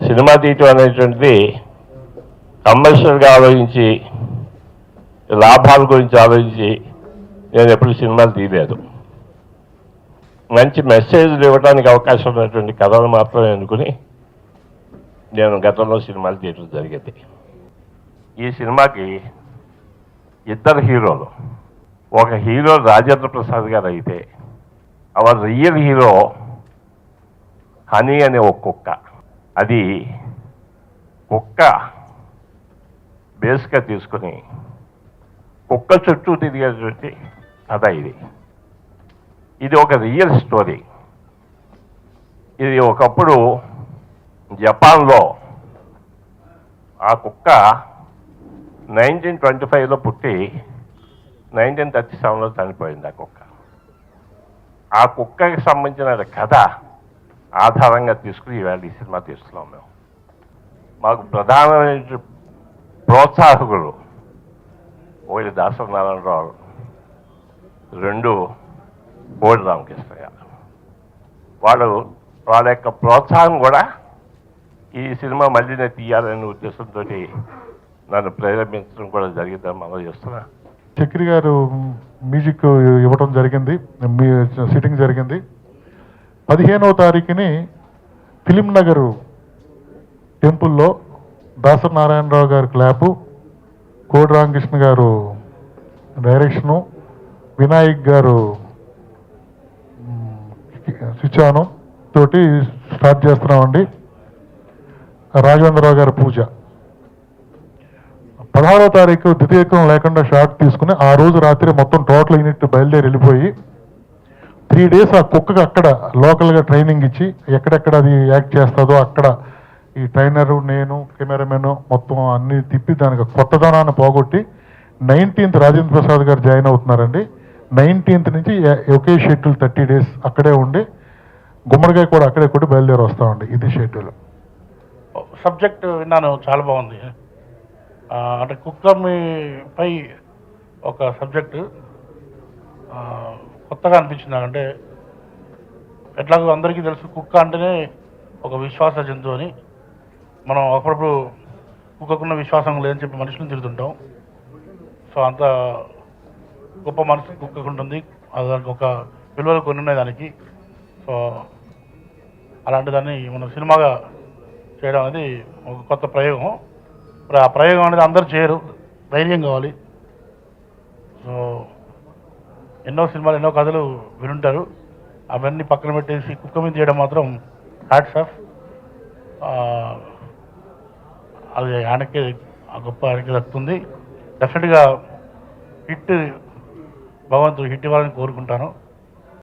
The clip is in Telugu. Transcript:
సినిమా తీయటం అనేటువంటిది కమర్షియల్గా ఆలోచించి లాభాల గురించి ఆలోచించి నేను ఎప్పుడు సినిమాలు తీయలేదు. మంచి మెసేజ్లు ఇవ్వడానికి అవకాశం ఉన్నటువంటి కథలు మాత్రమే అనుకుని నేను గతంలో సినిమాలు తీయడం జరిగింది. ఈ సినిమాకి ఇద్దరు హీరోలు, ఒక హీరో రాజేంద్ర ప్రసాద్ గారు అయితే అవర్ రియల్ హీరో హనీ అనే ఒక కుక్క. అది కుక్క బేస్గా తీసుకుని కుక్క చుట్టూ తిరిగేటువంటి కథ ఇది ఒక రియల్ స్టోరీ. ఇది ఒకప్పుడు జపాన్లో ఆ కుక్క 1925లో పుట్టి 1937లో చనిపోయింది. ఆ కుక్కకి సంబంధించిన కథ ఆధారంగా తీసుకుని ఇవాళ ఈ సినిమా తీస్తున్నాం. మేము మాకు ప్రధానమైన ప్రోత్సాహకులు ఒకటి దాసరి నారాయణరావు, రెండు కోడి రామకృష్ణ గారు. వాళ్ళ యొక్క ప్రోత్సాహం కూడా ఈ సినిమా మళ్ళీ నేను తీయాలనే ఉద్దేశంతో నన్ను ప్రేరేపించడం కూడా జరిగిందని మనం చేస్తున్నా. చక్రి గారు మ్యూజిక్ ఇవ్వడం జరిగింది, సిట్టింగ్ జరిగింది. 15వ తారీఖుని ఫిలిం నగర్ టెంపుల్లో దాసరి నారాయణరావు గారి క్లాపు, కోడి రామకృష్ణ గారు డైరెక్షను, వినాయక్ గారు స్విచ్చానం తోటి స్టార్ట్ చేస్తున్నామండి. రాఘవేంద్రరావు గారి పూజ. 16వ తారీఖు ద్వితీయకం లేకుండా షాట్ తీసుకుని ఆ రోజు రాత్రి మొత్తం టోటల్ యూనిట్ బయలుదేరి వెళ్ళిపోయి 3 days ఆ కుక్కకి అక్కడ లోకల్గా ట్రైనింగ్ ఇచ్చి ఎక్కడెక్కడ అది యాక్ట్ చేస్తుందో అక్కడ ఈ ట్రైనరు, నేను, కెమెరామెన్ మొత్తం అన్ని తిప్పి దానికి కొత్తదనాన్ని పోగొట్టి 19th రాజేంద్ర ప్రసాద్ గారు జాయిన్ అవుతున్నారండి. 19th నుంచి ఒకే షెడ్యూల్ 30 days అక్కడే ఉండి గుమ్మడికాయ కూడా అక్కడే కొట్టి బయలుదేరి వస్తామండి. ఇది షెడ్యూల్. సబ్జెక్ట్ విన్నాను, చాలా బాగుంది. అంటే కుక్క పై ఒక సబ్జెక్టు కొత్తగా అనిపించింది. అంటే ఎట్లాగో అందరికీ తెలుసు కుక్క అంటేనే ఒక విశ్వాస జంతువు అని. మనం అప్పుడప్పుడు కుక్కకున్న విశ్వాసం లేదని చెప్పి మనుషులను తిరుగుతుంటాం. సో అంత గొప్ప మనసు కుక్కకు ఉంటుంది. దానికి ఒక విలువలు కొన్ని ఉన్నాయి దానికి. సో అలాంటి దాన్ని మనం సినిమాగా చేయడం అనేది ఒక కొత్త ప్రయోగం. ఆ ప్రయోగం అనేది అందరూ చేయరు, ధైర్యం కావాలి. సో ఎన్నో సినిమాలు, ఎన్నో కథలు వినుంటారు. అవన్నీ పక్కన పెట్టేసి కుక్క మీద చేయడం మాత్రం హ్యాట్స్ ఆఫ్. అది ఆయనకి గొప్ప ఆయనకి దక్కుతుంది. డెఫినెట్గా హిట్, భగవంతుడు హిట్ ఇవ్వాలని కోరుకుంటాను.